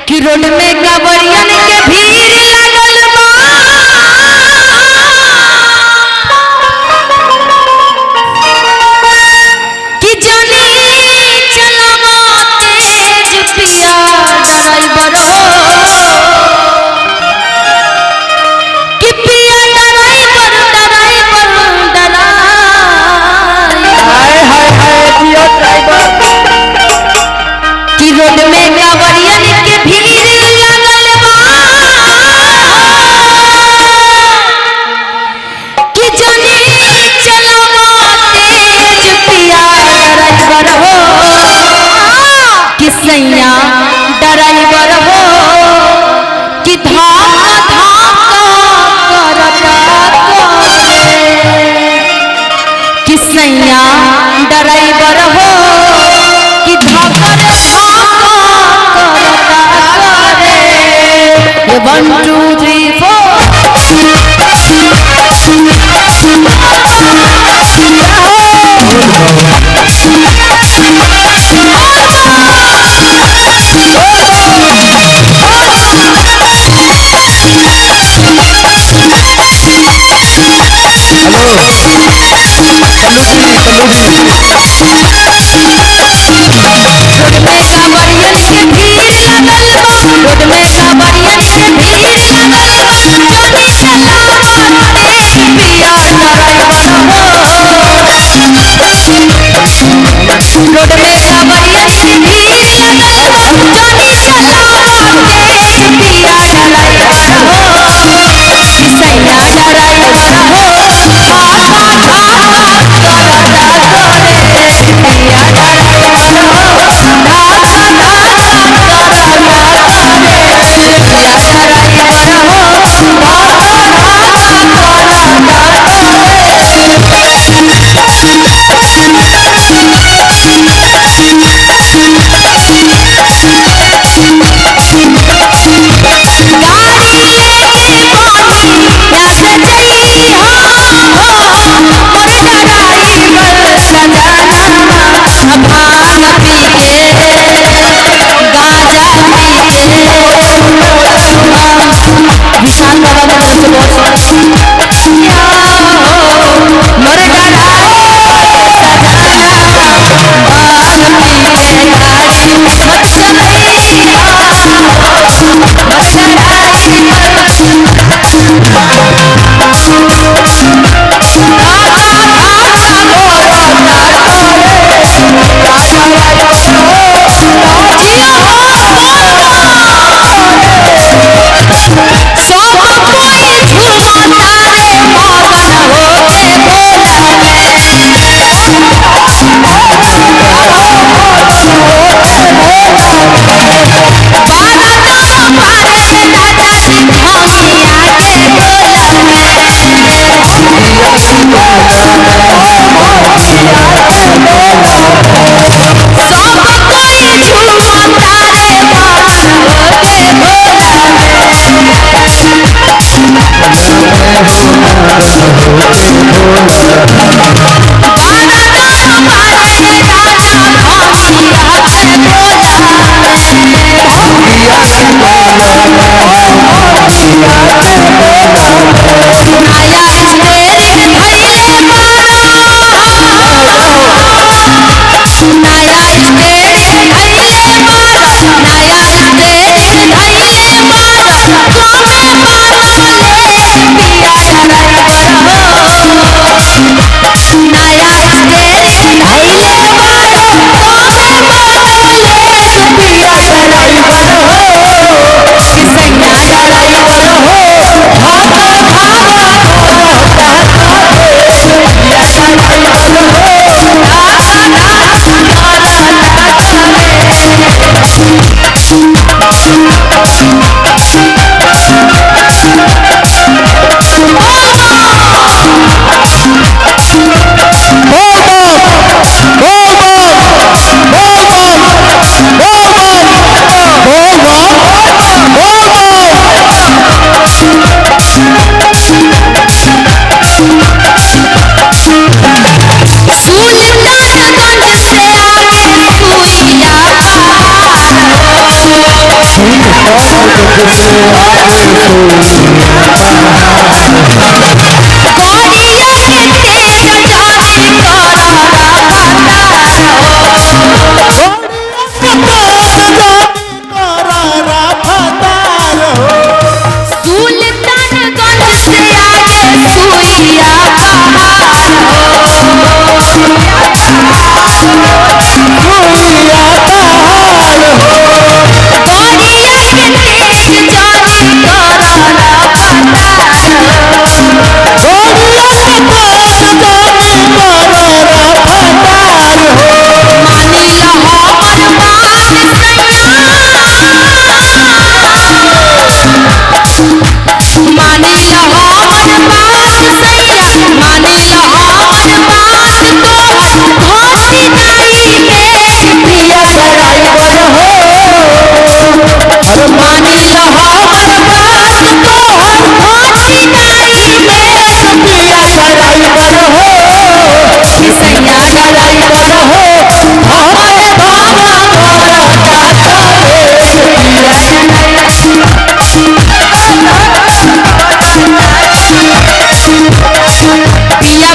कि रोड में कांवरियन के भीड़ लागल बा कि जानी चलावा तेज पिया ड्राइवर हो कि पिया ड्राइवर हाय हाय हाय जियो ड्राइवर कि रोड में कांवरियन के भीड़ लागल बा कि जानी चलावा तेज पिया ड्राइवर हो कि सैया ड्राइवर हो कि धाका करता कि सैया ड्राइवर हो कि धाका करता करे 1 2 3 4 रोड में कांवरियन के भीड़ लागल बा रोड में कांवरियन के भीड़ लागल बा पिया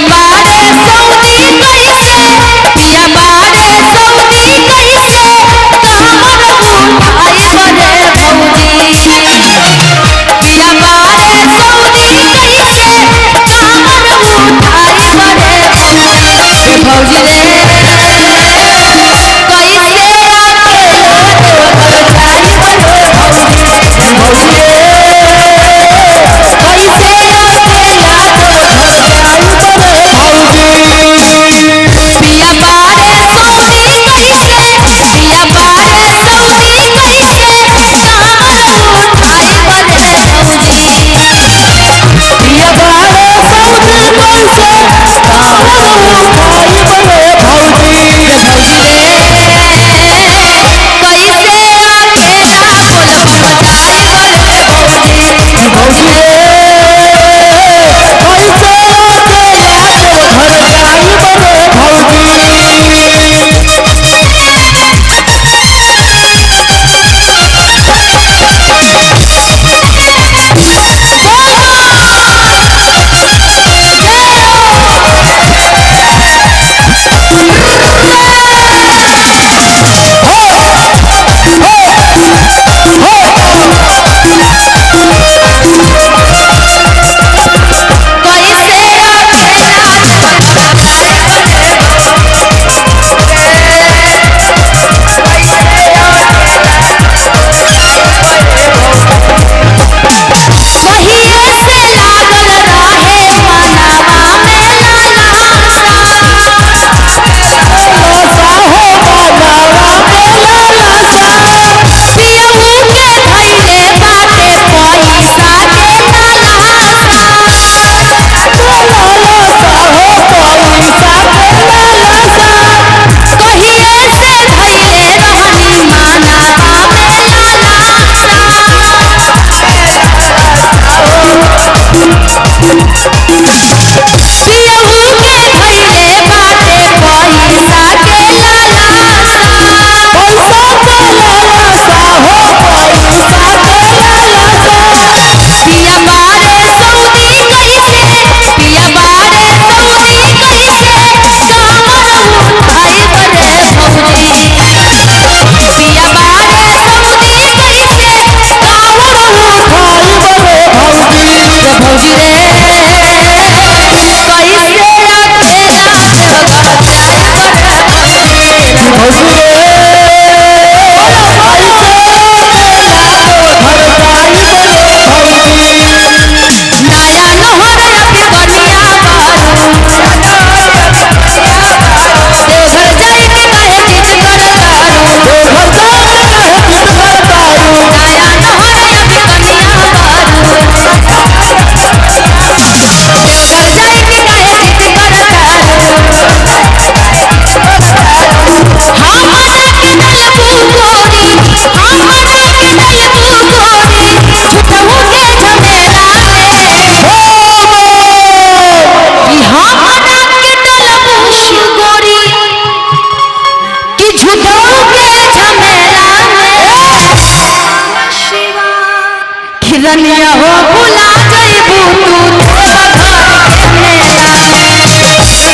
रनिया हो भुला जइबू तू देवा घर के मेला में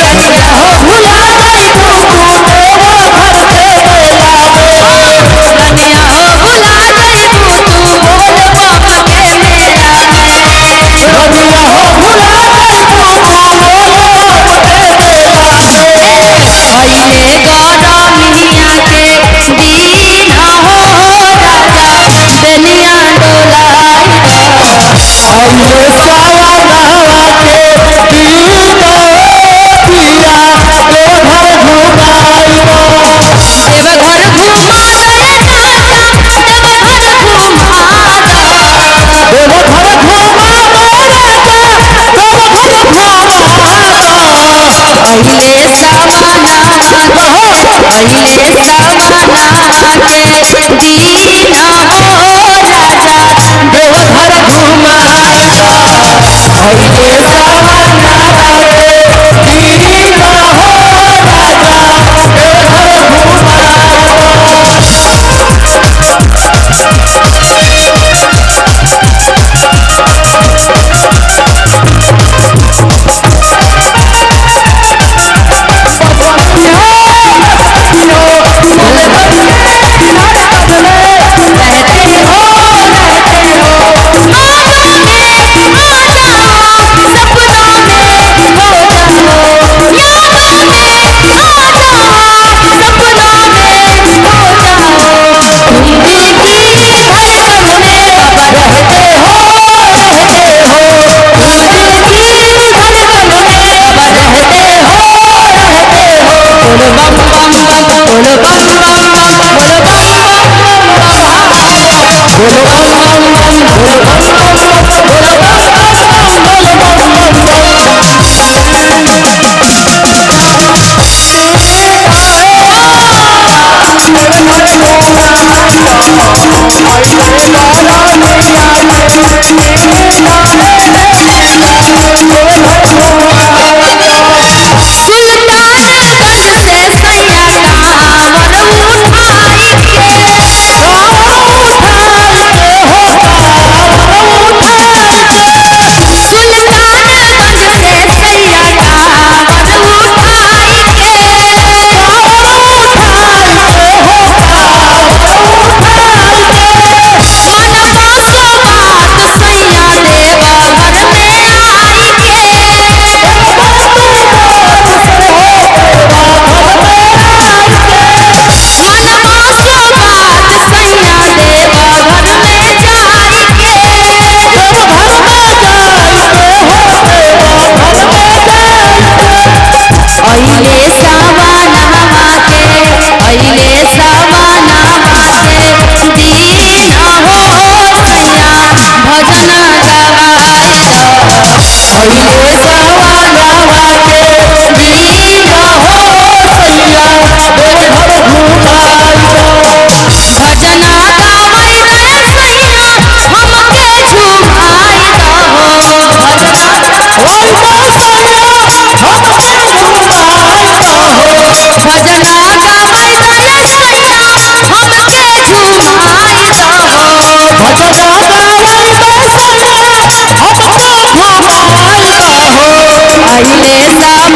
रनिया हो भुला जइबू तू देवा घर के मेला में रनिया हो भुला जइबू तू बोल बाबा के मेला में रनिया हो भुला जइबू तू बोल बाबा के मेला में भइले गरमिया के दिन हो राजा बेनिया डोलाई आइले सावनवा के दिन पिया देवघर घुमाइबो देवघर घुमा रे राजा देवघर घुमा देवघर घुमाबो राजा देवघर घुमाबो अइले सावनवा अइले सावनवा के दिन हो राजा देवघर घुमाइबो आइले सावनवा के दिन हो राजा देवघर अइले सावनवा